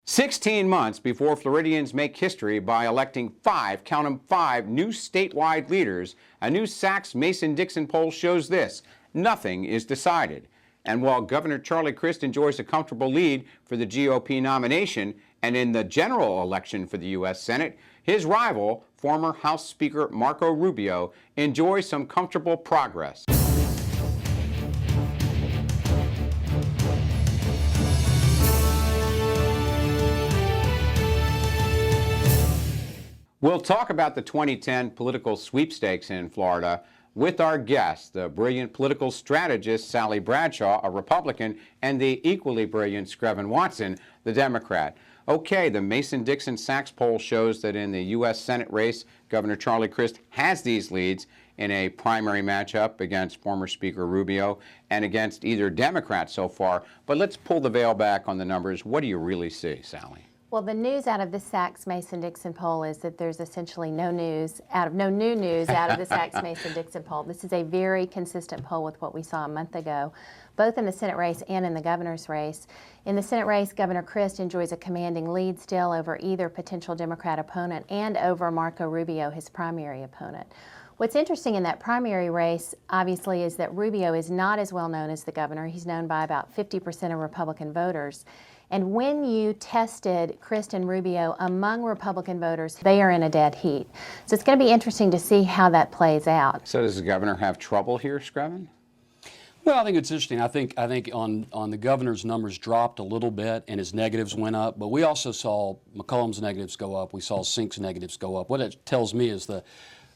16 months before Floridians make history by electing count 'em, five new statewide leaders, a new Sachs Mason-Dixon poll shows this: nothing is decided. And while Governor Charlie Crist enjoys a comfortable lead for the GOP nomination and in the general election for the U.S. Senate, his rival, former House Speaker Marco Rubio, enjoys some comfortable progress. We'll talk about the 2010 political sweepstakes in Florida with our guest, the brilliant political strategist Sally Bradshaw, a Republican, and the equally brilliant Screven Watson, the Democrat. Okay, the Mason-Dixon Sachs poll shows that in the U.S. Senate race, Governor Charlie Crist has these leads in a primary matchup against former Speaker Rubio and against either Democrat so far. But let's pull the veil back on the numbers. What do you really see, Sally? Well, the news out of the Sachs Mason-Dixon poll is that there's essentially no new news out of the Sachs Mason-Dixon poll. This is a very consistent poll with what we saw a month ago, both in the Senate race and in the governor's race. In the Senate race, Governor Crist enjoys a commanding lead still over either potential Democrat opponent and over Marco Rubio, his primary opponent. What's interesting in that primary race, obviously, is that Rubio is not as well known as the governor. He's known by about 50% of Republican voters. And when you tested Crist and Rubio among Republican voters, they are in a dead heat. So it's going to be interesting to see how that plays out. So does the governor have trouble here, Screven? Well, I think it's interesting. I think on the governor's numbers dropped a little bit and his negatives went up, but we also saw McCollum's negatives go up. We saw Sink's negatives go up. What it tells me is the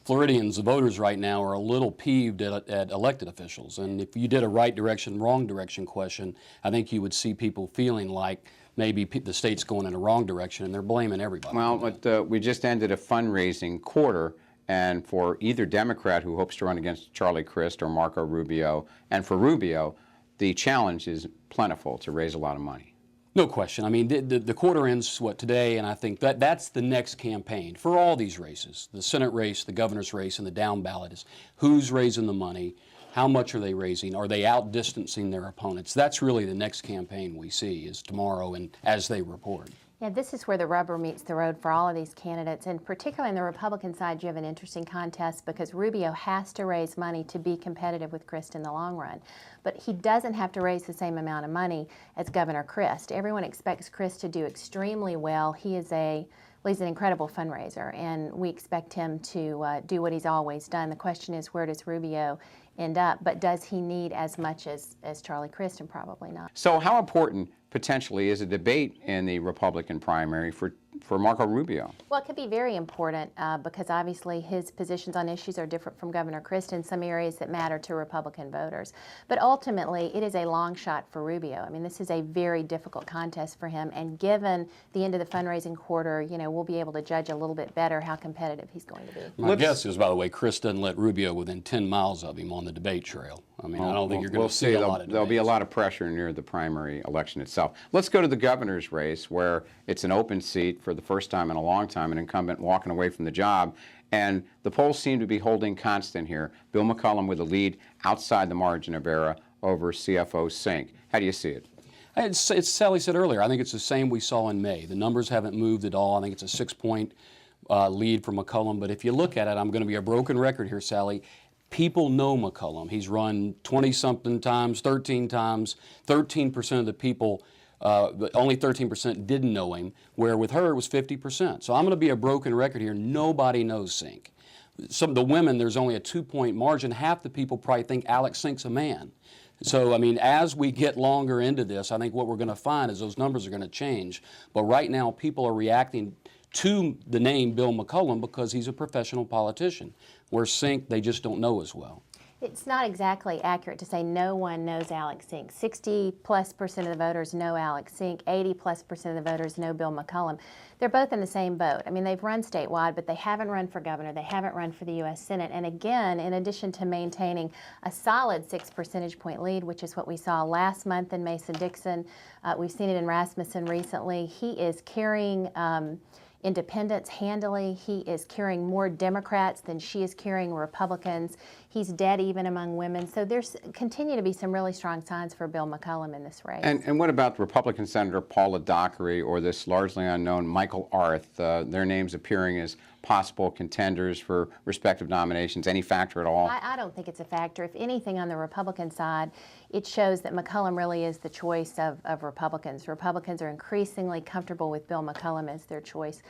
Floridians, the voters right now, are a little peeved at elected officials. And if you did a right direction, wrong direction question, I think you would see people feeling like maybe the state's going in the wrong direction and they're blaming everybody. Well, but we just ended a fundraising quarter, and for either Democrat who hopes to run against Charlie Crist or Marco Rubio, and for Rubio, the challenge is plentiful to raise a lot of money. No question. I mean, the quarter ends, today, and I think that's the next campaign for all these races. The Senate race, the governor's race, and the down ballot is who's raising the money, how much are they raising, are they outdistancing their opponents? That's really the next campaign we see is tomorrow and as they report. Yeah, this is where the rubber meets the road for all of these candidates, and particularly on the Republican side, you have an interesting contest because Rubio has to raise money to be competitive with Crist in the long run. But he doesn't have to raise the same amount of money as Governor Crist. Everyone expects Crist to do extremely well. He's an incredible fundraiser, and we expect him to do what he's always done. The question is, where does Rubio end up? But does he need as much as Charlie Crist? And probably not. So how important potentially is a debate in the Republican primary for Marco Rubio? Well, it could be very important because obviously his positions on issues are different from Governor Crist in some areas that matter to Republican voters. But ultimately, it is a long shot for Rubio. I mean, this is a very difficult contest for him, and given the end of the fundraising quarter, we'll be able to judge a little bit better how competitive he's going to be. My guess is, by the way, Crist doesn't let Rubio within 10 miles of him on the debate trail. I mean, I don't think you're going to see a lot of debates. There'll be a lot of pressure near the primary election itself. Let's go to the governor's race, where it's an open seat for the first time in a long time, an incumbent walking away from the job, and the polls seem to be holding constant here. Bill McCollum with a lead outside the margin of error over CFO Sink. How do you see it? It's Sally said earlier, I think it's the same we saw in May. The numbers haven't moved at all. I think it's a 6-point lead for McCollum, but if you look at it, I'm going to be a broken record here, Sally. People know McCollum. He's run 20-something times, 13 times. 13% of the people, only 13% didn't know him, where with her it was 50%. So I'm going to be a broken record here. Nobody knows Sink. Some of the women, there's only a 2-point margin. Half the people probably think Alex Sink's a man. So, I mean, as we get longer into this, I think what we're going to find is those numbers are going to change. But right now, people are reacting to the name Bill McCollum because he's a professional politician, where Sink, they just don't know as well. It's not exactly accurate to say no one knows Alex Sink. 60+% of the voters know Alex Sink. 80+% of the voters know Bill McCollum. They're both in the same boat. I mean, they've run statewide, but they haven't run for governor. They haven't run for the U.S. Senate. And again, in addition to maintaining a solid 6 percentage point lead, which is what we saw last month in Mason-Dixon, we've seen it in Rasmussen recently. He is carrying independents handily. He is carrying more Democrats than she is carrying Republicans. He's dead even among women. So there's continue to be some really strong signs for Bill McCollum in this race. And what about Republican Senator Paula Dockery or this largely unknown Michael Arth? Their names appearing as possible contenders for respective nominations. Any factor at all? I don't think it's a factor. If anything, on the Republican side, it shows that McCollum really is the choice of Republicans. Republicans are increasingly comfortable with Bill McCollum as their choice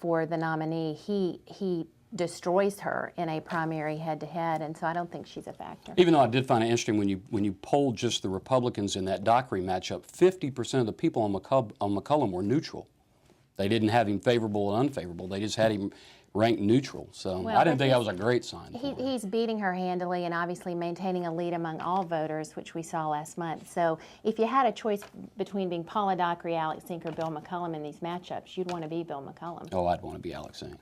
for the nominee. He destroys her in a primary head-to-head, and so I don't think she's a factor. Even though I did find it interesting when you polled just the Republicans in that Dockery matchup, 50% of the people on McCollum were neutral. They didn't have him favorable and unfavorable. They just had him ranked neutral. So Well, I didn't think that was a great sign. He's beating her handily and obviously maintaining a lead among all voters, which we saw last month. So if you had a choice between being Paula Dockery, Alex Zink, or Bill McCollum in these matchups, you'd want to be Bill McCollum. Oh, I'd want to be Alex Zink.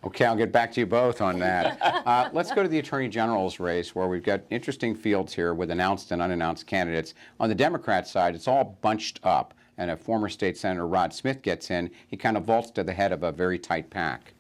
Okay, I'll get back to you both on that. Let's go to the Attorney General's race, where we've got interesting fields here with announced and unannounced candidates. On the Democrat side, it's all bunched up, and if former State Senator Rod Smith gets in, he kind of vaults to the head of a very tight pack.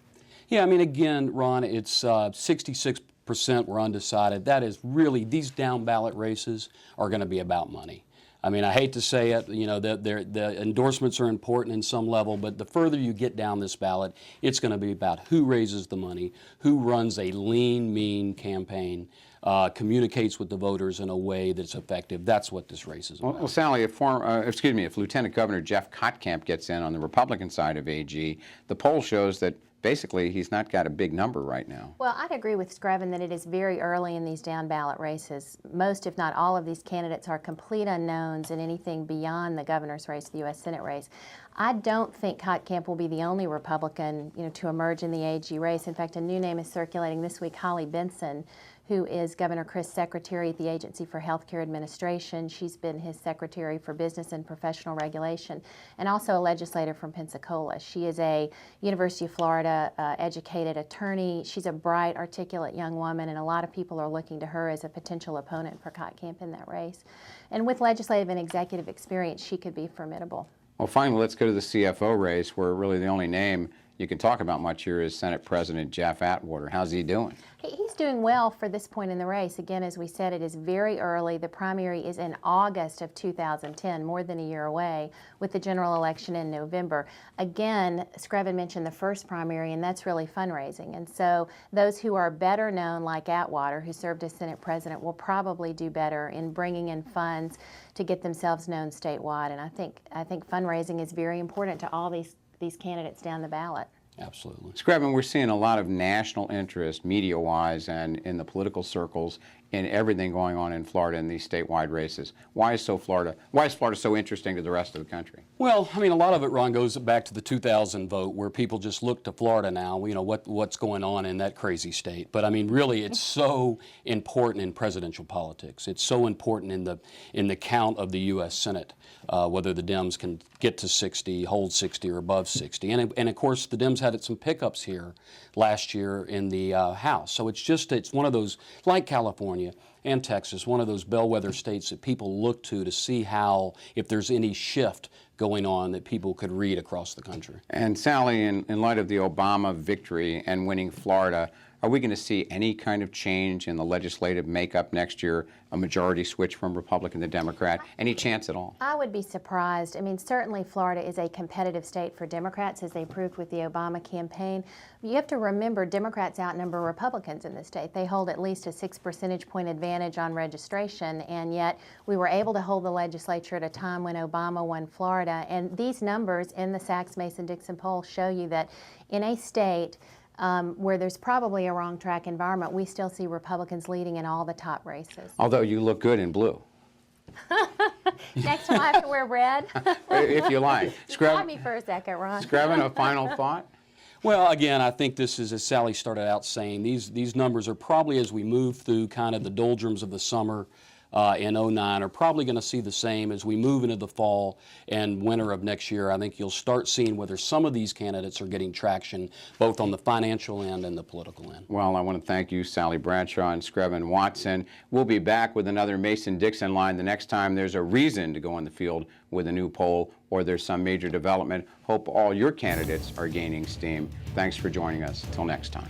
Yeah, I mean, again, Ron, it's 66% were undecided. That is really, these down ballot races are going to be about money. I mean, I hate to say it, you know, the endorsements are important in some level, but the further you get down this ballot, it's going to be about who raises the money, who runs a lean, mean campaign, communicates with the voters in a way that's effective. That's what this race is about. Well, Sally, if Lieutenant Governor Jeff Kottkamp gets in on the Republican side of AG, the poll shows that basically he's not got a big number right now. Well, I'd agree with Screven that it is very early in these down ballot races. Most, if not all, of these candidates are complete unknowns in anything beyond the governor's race, the U.S. Senate race. I don't think Kottkamp will be the only Republican, to emerge in the AG race. In fact, a new name is circulating this week, Holly Benson, who is Governor Chris' secretary at the Agency for Healthcare Administration. She's been his secretary for Business and Professional Regulation, and also a legislator from Pensacola. She is a University of Florida educated attorney. She's a bright, articulate young woman, and a lot of people are looking to her as a potential opponent for Kottkamp in that race. And with legislative and executive experience, she could be formidable. Well, finally, let's go to the CFO race, where really the only name you can talk about much here is Senate President Jeff Atwater. How's he doing? He's doing well for this point in the race. Again, as we said, it is very early. The primary is in August of 2010, more than a year away, with the general election in November. Again, Screven mentioned the first primary, and that's really fundraising. And so those who are better known, like Atwater, who served as Senate President, will probably do better in bringing in funds to get themselves known statewide. And I think fundraising is very important to all these candidates down the ballot. Absolutely. Screven, we're seeing a lot of national interest, media-wise and in the political circles, in everything going on in Florida in these statewide races. Why is Florida so interesting to the rest of the country? Well, I mean, a lot of it, Ron, goes back to the 2000 vote, where people just look to Florida now, what's going on in that crazy state. But I mean, really, it's so important in presidential politics. It's so important in the count of the U.S. Senate, whether the Dems can get to 60, hold 60, or above 60. And of course, the Dems had some pickups here last year in the House. So it's one of those, like California and Texas, one of those bellwether states that people look to see how, if there's any shift going on, that people could read across the country. And Sally, in light of the Obama victory and winning Florida, are we going to see any kind of change in the legislative makeup next year, a majority switch from Republican to Democrat? Any chance at all? I would be surprised. I mean, certainly Florida is a competitive state for Democrats, as they proved with the Obama campaign. You have to remember, Democrats outnumber Republicans in the state. They hold at least a 6 percentage point advantage on registration, and yet we were able to hold the legislature at a time when Obama won Florida. And these numbers in the Sachs Mason-Dixon poll show you that in a state where there's probably a wrong track environment, we still see Republicans leading in all the top races. Although you look good in blue. Next time I have to wear red. If you like. Try me for a second, Ron. Screven, a final thought? Well, again, I think this is, as Sally started out saying, these numbers are probably, as we move through kind of the doldrums of the summer, in '09 are probably going to see the same as we move into the fall and winter of next year. I think you'll start seeing whether some of these candidates are getting traction both on the financial end and the political end. Well, I want to thank you, Sally Bradshaw and Screven Watson. We'll be back with another Mason-Dixon line the next time there's a reason to go on the field with a new poll or there's some major development. Hope all your candidates are gaining steam. Thanks for joining us. Till next time.